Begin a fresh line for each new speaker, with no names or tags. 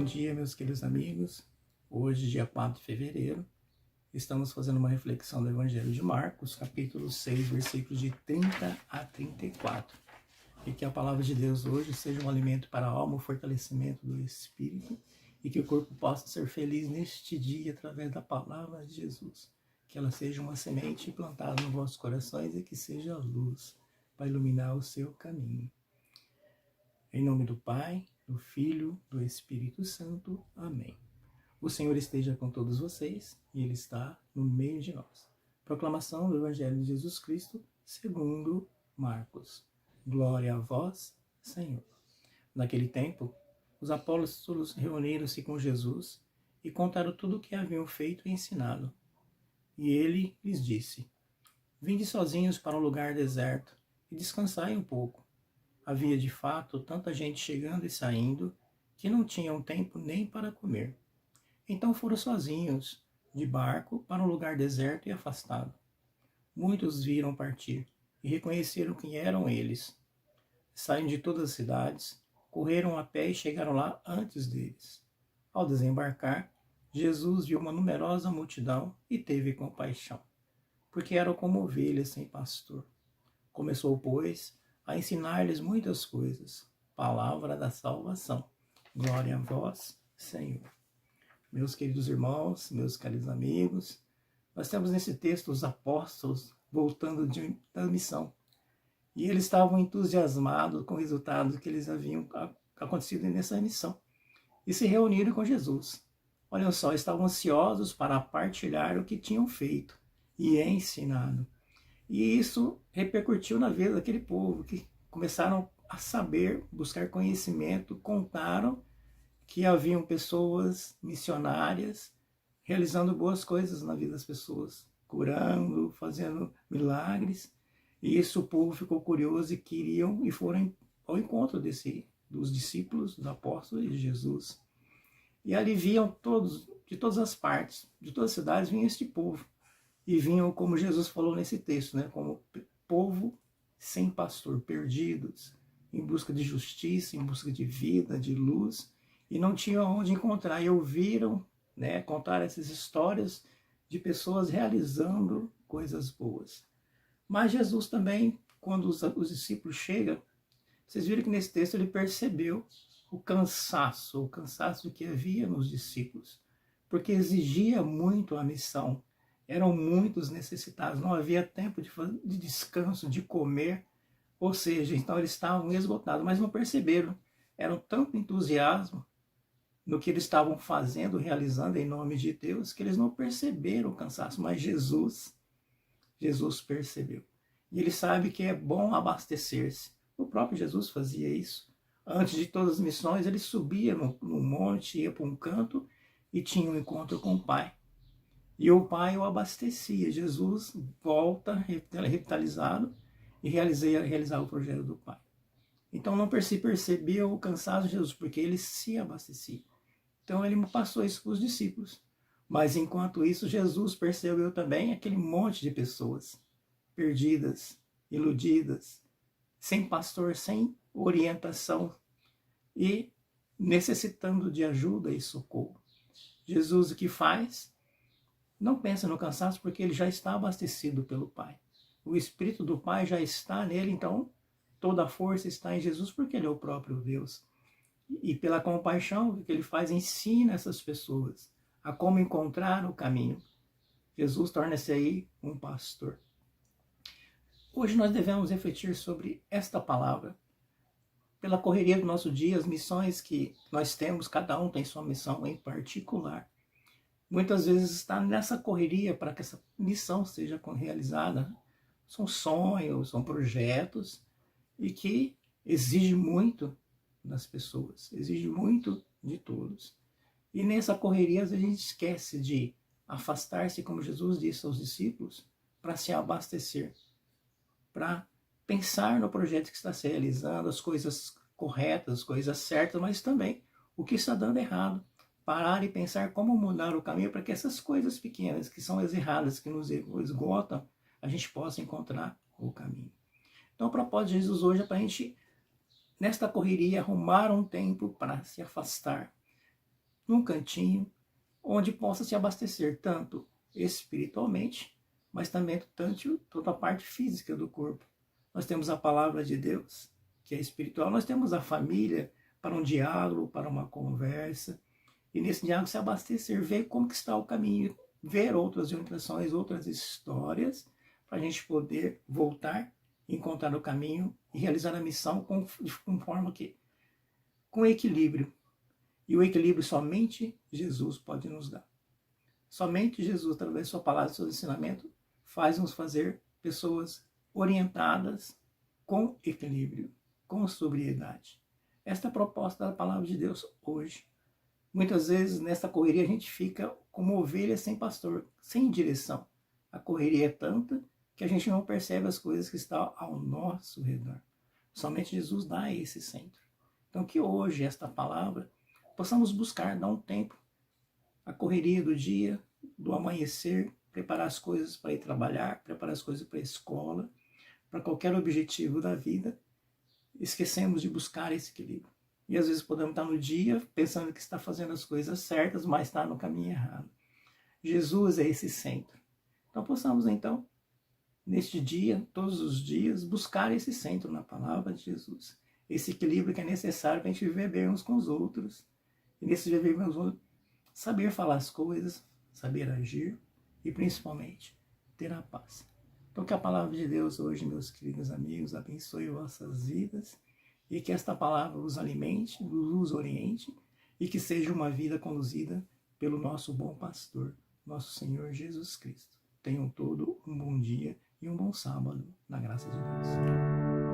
dia, meus queridos amigos. Hoje, dia 4 de fevereiro, estamos fazendo uma reflexão do Evangelho de Marcos, capítulo 6, versículos de 30 a 34. E que a palavra de Deus hoje seja um alimento para a alma, um fortalecimento do Espírito, e que o corpo possa ser feliz neste dia através da palavra de Jesus. Que ela seja uma semente plantada nos vossos corações e que seja luz para iluminar o seu caminho. Em nome do Pai, do Filho, do Espírito Santo. Amém. O Senhor esteja com todos vocês e Ele está no meio de nós. Proclamação do Evangelho de Jesus Cristo segundo Marcos. Glória a vós, Senhor. Naquele tempo, os apóstolos reuniram-se com Jesus e contaram tudo o que haviam feito e ensinado. E ele lhes disse: Vinde sozinhos para um lugar deserto e descansai um pouco. Havia de fato tanta gente chegando e saindo que não tinham tempo nem para comer. Então foram sozinhos de barco para um lugar deserto e afastado. Muitos viram partir e reconheceram quem eram eles. Saíram de todas as cidades, correram a pé e chegaram lá antes deles. Ao desembarcar, Jesus viu uma numerosa multidão e teve compaixão, porque eram como ovelhas sem pastor. Começou, pois, a ensinar-lhes muitas coisas. Palavra da salvação. Glória a vós, Senhor. Meus queridos irmãos, meus queridos amigos, nós temos nesse texto os apóstolos voltando da missão. E eles estavam entusiasmados com o resultado que eles haviam acontecido nessa missão. E se reuniram com Jesus. Olha só, estavam ansiosos para partilhar o que tinham feito e ensinado. E isso repercutiu na vida daquele povo, que começaram a saber, buscar conhecimento, contaram que haviam pessoas missionárias realizando boas coisas na vida das pessoas, curando, fazendo milagres. E isso o povo ficou curioso e queriam e foram ao encontro dos discípulos, dos apóstolos de Jesus. E ali viam todos, de todas as partes, de todas as cidades, vinha este povo. E vinham, como Jesus falou nesse texto, né, como povo sem pastor, perdidos, em busca de justiça, em busca de vida, de luz, e não tinham onde encontrar. E ouviram, né, contar essas histórias de pessoas realizando coisas boas. Mas Jesus também, quando os discípulos chegam, vocês viram que nesse texto ele percebeu o cansaço que havia nos discípulos, porque exigia muito a missão. Eram muitos necessitados, não havia tempo de descanso, de comer, ou seja, então eles estavam esgotados, mas não perceberam. Eram tanto entusiasmo no que eles estavam fazendo, realizando em nome de Deus, que eles não perceberam o cansaço, mas Jesus percebeu. E ele sabe que é bom abastecer-se. O próprio Jesus fazia isso. Antes de todas as missões, ele subia no monte, ia para um canto e tinha um encontro com o Pai. E o Pai o abastecia. Jesus volta revitalizado e realizar o projeto do Pai. Então não percebia o cansaço de Jesus, porque ele se abastecia. Então ele passou isso para os discípulos. Mas enquanto isso, Jesus percebeu também aquele monte de pessoas perdidas, iludidas, sem pastor, sem orientação e necessitando de ajuda e socorro. Jesus o que faz? Não pensa no cansaço, porque ele já está abastecido pelo Pai. O Espírito do Pai já está nele, então toda a força está em Jesus, porque ele é o próprio Deus. E pela compaixão, o que ele faz? Ensina essas pessoas a como encontrar o caminho. Jesus torna-se aí um pastor. Hoje nós devemos refletir sobre esta palavra. Pela correria do nosso dia, as missões que nós temos, cada um tem sua missão em particular. Muitas vezes está nessa correria para que essa missão seja realizada. São sonhos, são projetos e que exige muito das pessoas, exige muito de todos. E nessa correria, às vezes, a gente esquece de afastar-se, como Jesus disse aos discípulos, para se abastecer, para pensar no projeto que está se realizando, as coisas corretas, as coisas certas, mas também o que está dando errado. Parar e pensar como mudar o caminho para que essas coisas pequenas, que são as erradas, que nos esgotam, a gente possa encontrar o caminho. Então, o propósito de Jesus hoje é para a gente, nesta correria, arrumar um tempo para se afastar, num cantinho, onde possa se abastecer tanto espiritualmente, mas também tanto toda a parte física do corpo. Nós temos a palavra de Deus, que é espiritual, nós temos a família para um diálogo, para uma conversa, e nesse diálogo se abastecer, ver como que está o caminho, ver outras orientações, outras histórias, para a gente poder voltar, encontrar o caminho e realizar a missão com forma que, com equilíbrio. E o equilíbrio somente Jesus pode nos dar. Somente Jesus, através de sua palavra e seu ensinamento, faz-nos fazer pessoas orientadas com equilíbrio, com sobriedade. Esta é a proposta da palavra de Deus hoje. Muitas vezes, nessa correria, a gente fica como ovelha sem pastor, sem direção. A correria é tanta que a gente não percebe as coisas que estão ao nosso redor. Somente Jesus dá esse centro. Então, que hoje, esta palavra, possamos buscar, dar um tempo, a correria do dia, do amanhecer, preparar as coisas para ir trabalhar, preparar as coisas para a escola, para qualquer objetivo da vida, esquecemos de buscar esse equilíbrio. E às vezes podemos estar no dia pensando que está fazendo as coisas certas, mas está no caminho errado. Jesus é esse centro. Então possamos então, neste dia, todos os dias, buscar esse centro na palavra de Jesus. Esse equilíbrio que é necessário para a gente viver bem uns com os outros. E nesse viver bem uns com os outros, saber falar as coisas, saber agir e principalmente ter a paz. Então que a palavra de Deus hoje, meus queridos amigos, abençoe vossas vidas e que esta palavra os alimente, os oriente e que seja uma vida conduzida pelo nosso bom pastor, nosso Senhor Jesus Cristo. Tenham todo um bom dia e um bom sábado, na graça de Deus.